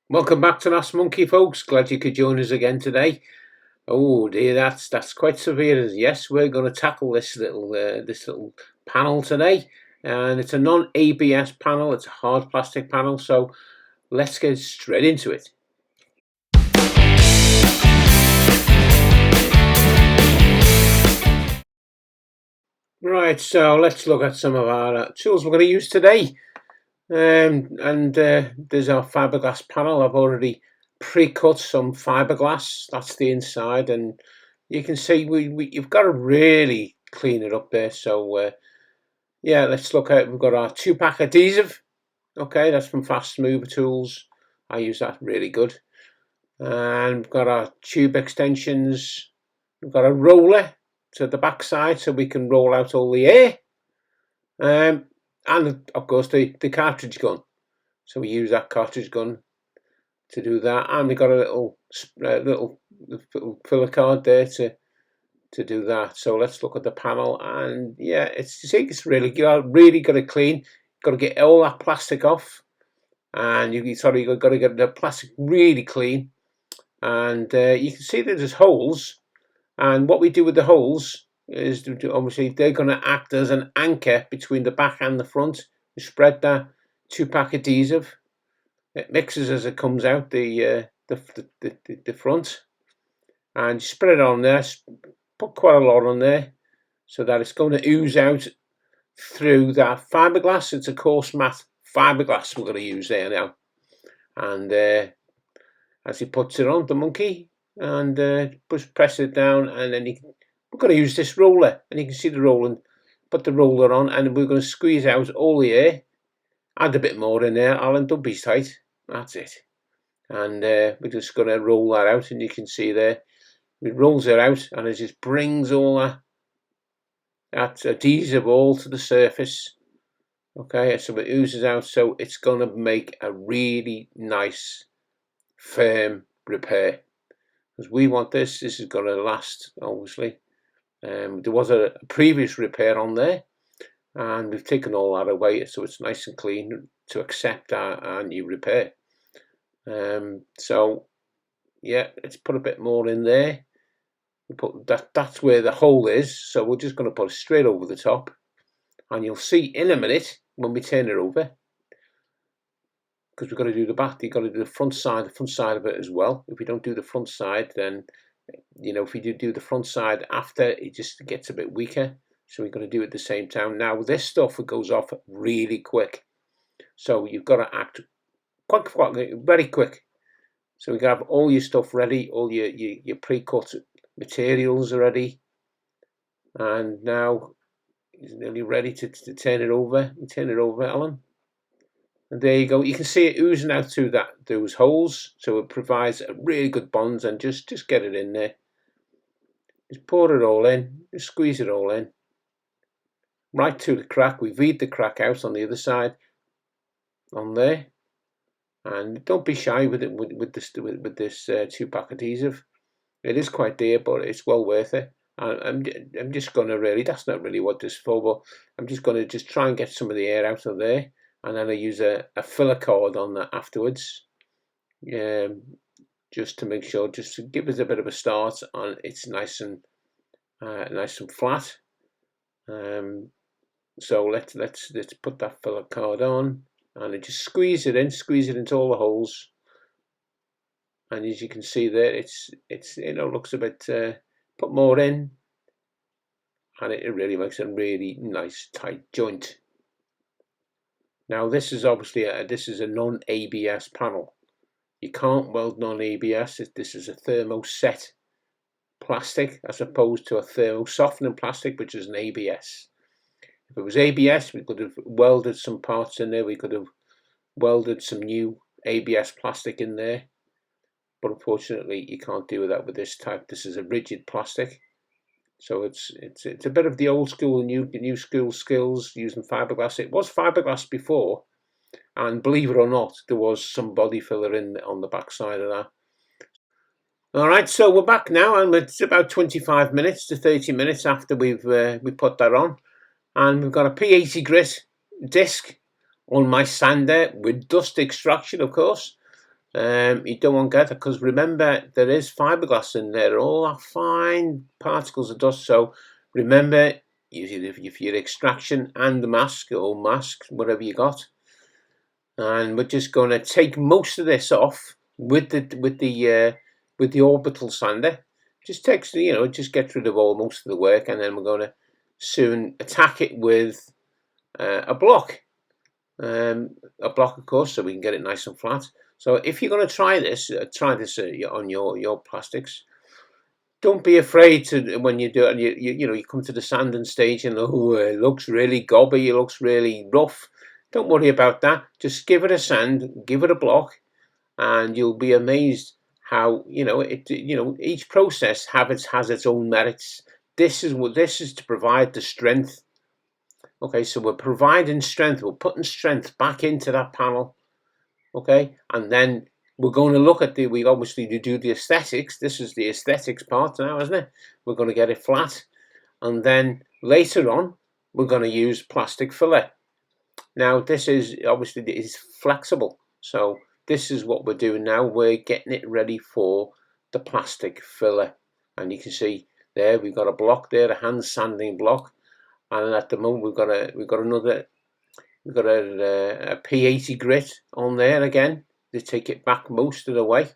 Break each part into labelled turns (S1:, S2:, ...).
S1: Welcome back to Maskmonkey, folks. Glad you could join us again today. Oh dear, that's quite severe. Yes, we're going to tackle this little panel today, and it's a non-ABS panel. It's a hard plastic panel, so let's get straight into it. Right, so let's look at some of our tools we're going to use today. There's our fiberglass panel. I've already pre-cut some fiberglass. That's the inside, and you can see you've got to really clean it up there. So yeah, let's look at. We've got our 2-pack adhesive. Okay, that's from Fast Mover Tools. I use that, really good. And we've got our tube extensions. We've got a roller to the back side so we can roll out all the air. And of course the cartridge gun. So we use that cartridge gun to do that, and we got a little filler card there to do that. So let's look at the panel, and yeah, it's really got to clean. Got to get all that plastic off, and you got to get the plastic really clean. And you can see that there's holes, and what we do with the holes is obviously they're going to act as an anchor between the back and the front. We spread that 2-pack adhesive. It mixes as it comes out the front, and you spread it on there. Put quite a lot on there so that it's going to ooze out through that fiberglass. It's a coarse mat fiberglass we're going to use there now. And as he puts it on, the monkey, and press it down, and then we're going to use this roller, and you can see the rolling. Put the roller on, and we're going to squeeze out all the air. Add a bit more in there, Alan. Don't be tight. That's it. And we're just going to roll that out, and you can see there it rolls it out, and it just brings all that adhesive all to the surface. Okay, so it oozes out, so it's going to make a really nice firm repair, because we want this is going to last, obviously. There was a previous repair on there, and we've taken all that away, so it's nice and clean to accept our new repair. So yeah, let's put a bit more in there. We put that's where the hole is, so we're just going to put it straight over the top, and you'll see in a minute when we turn it over, because we've got to do the back. You've got to do the front side of it as well. If we don't do the front side, then if we do the front side after, it just gets a bit weaker. So we've got to do it at the same time. Now this stuff, it goes off really quick, so you've got to act quite very quick. So we have all your stuff ready, all your pre-cut materials are ready, and now it's nearly ready to turn it over. You turn it over, Alan, and there you go. You can see it oozing out through those holes, so it provides a really good bond. And just get it in there. Just pour it all in. Just squeeze it all in. Right to the crack. We V'd the crack out on the other side, on there, and don't be shy with it with this 2-pack adhesive. It is quite dear, but it's well worth it. I'm just going to really, that's not really what this is for, but I'm just going to try and get some of the air out of there, and then I use a filler cord on that afterwards, just to make sure, just to give us a bit of a start, and it's nice and flat. So let's put that filler cord on, and I just squeeze it into all the holes. And as you can see there, it's looks a bit. Put more in, and it really makes a really nice tight joint. Now this is obviously this is a non-ABS panel. You can't weld non-ABS. This is a thermoset plastic as opposed to a thermosoftening plastic, which is an ABS. If it was ABS, we could have welded some parts in there. We could have welded some new ABS plastic in there. But unfortunately, you can't do that with this type. This is a rigid plastic, so it's a bit of the old school and new school skills using fiberglass. It was fiberglass before, and believe it or not, there was some body filler on the back side of that. All right, so we're back now, and it's about 25 minutes to 30 minutes after we put that on, and we've got a P80 grit disc on my sander with dust extraction, of course. you don't want to get it, because remember there is fiberglass in there, all that fine particles of dust. So remember, if your extraction and the mask or mask, whatever you got, and we're just going to take most of this off with the orbital sander. Just takes, just gets rid of most of the work, and then we're going to soon attack it with a block. A block, of course, so we can get it nice and flat. So if you're going to try this on your plastics. Don't be afraid to, when you do it, and you come to the sanding stage and it looks really gobby, it looks really rough. Don't worry about that. Just give it a sand, give it a block, and you'll be amazed how each process has its own merits. This is to provide the strength. Okay, so we're providing strength, we're putting strength back into that panel. Okay, and then we're going to look at we obviously do the aesthetics. This is the aesthetics part now, isn't it? We're going to get it flat, and then later on we're going to use plastic filler. Now this is obviously flexible, so this is what we're doing now. We're getting it ready for the plastic filler, and you can see there we've got a block there, a hand sanding block, and at the moment we've got a P80 grit on there again to take it back most of the way.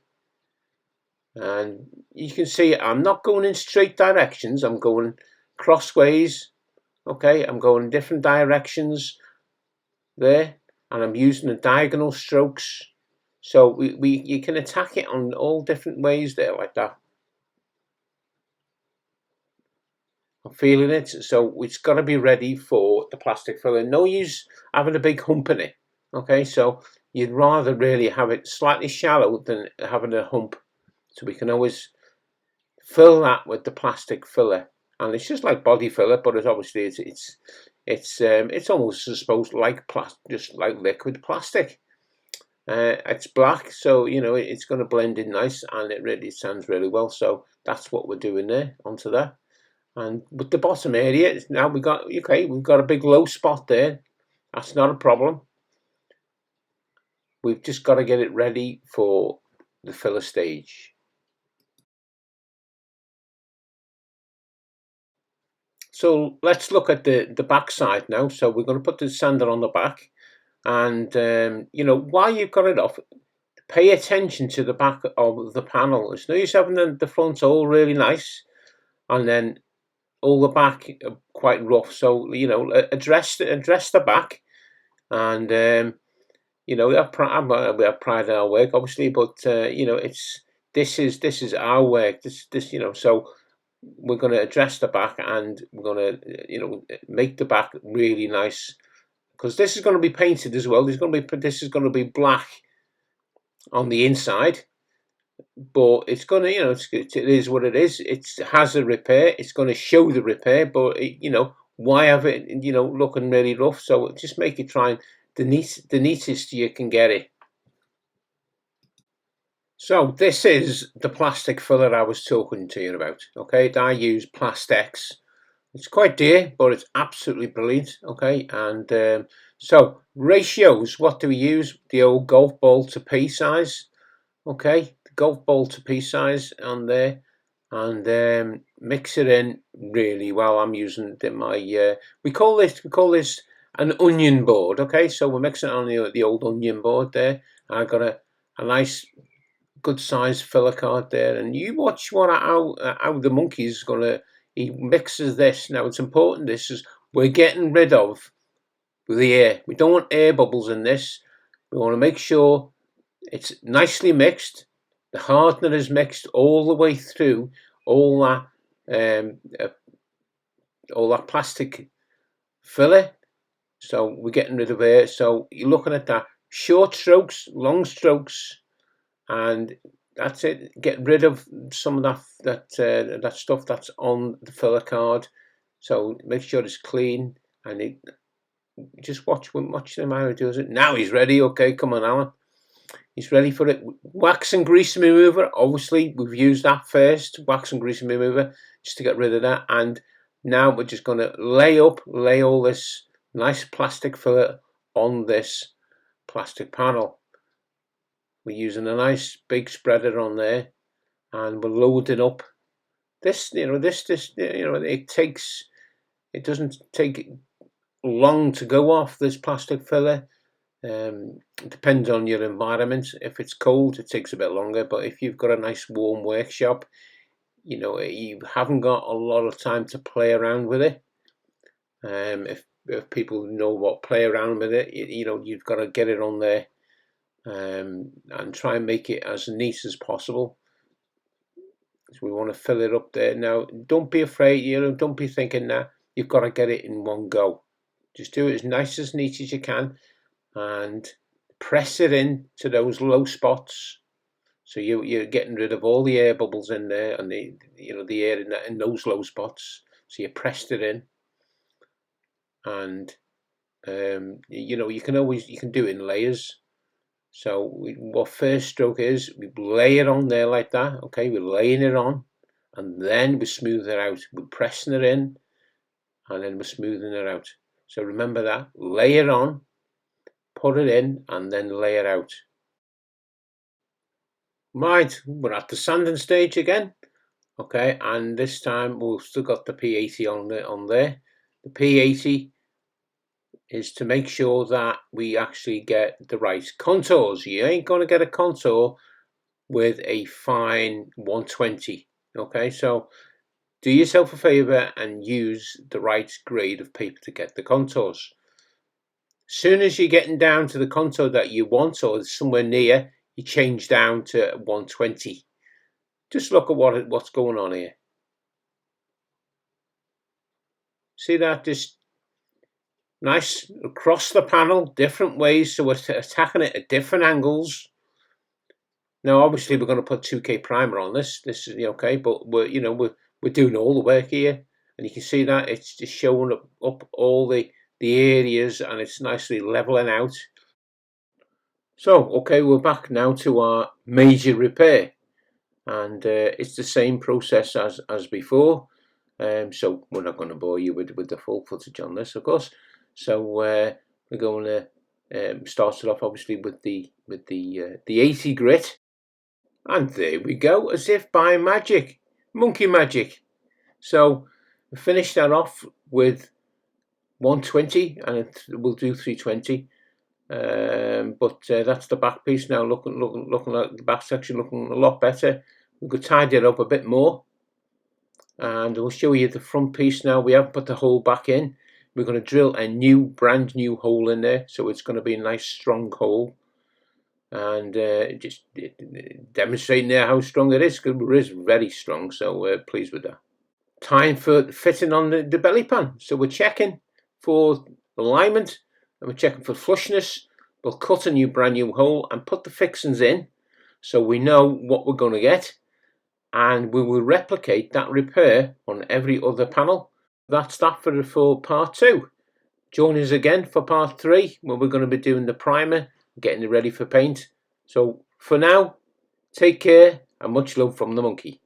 S1: And you can see I'm not going in straight directions, I'm going crossways. Okay, I'm going different directions there, and I'm using the diagonal strokes, so you can attack it on all different ways there, like that. I'm feeling it, so it's got to be ready for the plastic filler. No use having a big hump in it. Okay, so you'd rather really have it slightly shallow than having a hump. So we can always fill that with the plastic filler, and it's just like body filler, but it's obviously it's almost, I suppose, like just like liquid plastic. It's black, so it's going to blend in nice, and it really sounds really well. So that's what we're doing there onto that. And with the bottom area, now we've got a big low spot there. That's not a problem. We've just got to get it ready for the filler stage. So let's look at the back side now. So we're going to put the sander on the back, and while you've got it off, pay attention to the back of the panel. It's no use having the front all really nice, and then all the back quite rough. So address the back, and we have pride in our work, obviously, but this is our work. So we're going to address the back, and we're going to make the back really nice, because this is going to be painted as well. This is going to be black on the inside, but it's going to it is what it is. It has a repair. It's going to show the repair, but why have it looking really rough? So just make it try and the neatest you can get it. So this is the plastic filler I was talking to you about. Okay, I use Plastex. It's quite dear, but it's absolutely brilliant. Okay, and so ratios. What do we use? The old golf ball to pea size. Okay, the golf ball to pea size on there, and mix it in really well. I'm using my we call this an onion board. Okay, so we're mixing it on the old onion board there. I got a nice good size filler card there, and you watch how the monkey's he mixes this. Now it's important, this is, we're getting rid of the air. We don't want air bubbles in this. We want to make sure it's nicely mixed, the hardener is mixed all the way through all that plastic filler. So we're getting rid of air. So you're looking at that, short strokes, long strokes, and that's it. Get rid of some of that stuff that's on the filler card. So make sure it's clean, and just watch him how he does it. Now he's ready. Okay, come on, Alan. He's ready for it. Wax and grease remover. Obviously, we've used that first. Wax and grease remover just to get rid of that. And now we're just going to lay all this nice plastic filler on this plastic panel. We're using a nice big spreader on there, and we're loading up. This, it doesn't take long to go off this plastic filler. It depends on your environment. If it's cold, it takes a bit longer, but if you've got a nice warm workshop, you haven't got a lot of time to play around with it. If people know what play around with it, you've got to get it on there and try and make it as neat as possible. So we want to fill it up there. Now, don't be afraid, don't be thinking that you've got to get it in one go. Just do it as nice, as neat as you can, and press it in to those low spots. So you're getting rid of all the air bubbles in there, and the air in those low spots. So you pressed it in, and you can do it in layers. So what first stroke is, we lay it on there like that. Okay, we're laying it on, and then we smooth it out. We're pressing it in, and then we're smoothing it out. So remember that: lay it on, put it in, and then lay it out. Right, we're at the sanding stage again. Okay, and this time we've still got the P80 on there. The P80 is to make sure that we actually get the right contours. You ain't going to get a contour with a fine 120. Okay, so do yourself a favor and use the right grade of paper to get the contours. As soon as you're getting down to the contour that you want, or somewhere near, you change down to 120. Just look at what's going on here. See that? Just nice across the panel, different ways, so we're attacking it at different angles. Now, obviously, we're going to put 2K primer on this. This is okay, but we're doing all the work here, and you can see that it's just showing up all the areas, and it's nicely leveling out. So, okay, we're back now to our major repair, and it's the same process as before. So we're not going to bore you with the full footage on this, of course. So we're going to start it off, obviously, with the 80 grit, and there we go, as if by magic, monkey magic. So we finished that off with 120, and we'll do 320. But that's the back piece now, looking at the back section, looking a lot better. We could tidy it up a bit more, and we'll show you the front piece now. We haven't put the hole back in. We're going to drill a brand new hole in there, so it's going to be a nice strong hole, and just demonstrating there how strong it is, because it is very strong. So we're pleased with that. Time for fitting on the belly pan. So we're checking for alignment, and we're checking for flushness. We'll cut a brand new hole and put the fixings in, so we know what we're going to get, and we will replicate that repair on every other panel. That's that for part 2. Join us again for part 3, where we're going to be doing the primer, getting it ready for paint. So for now, take care, and much love from the monkey.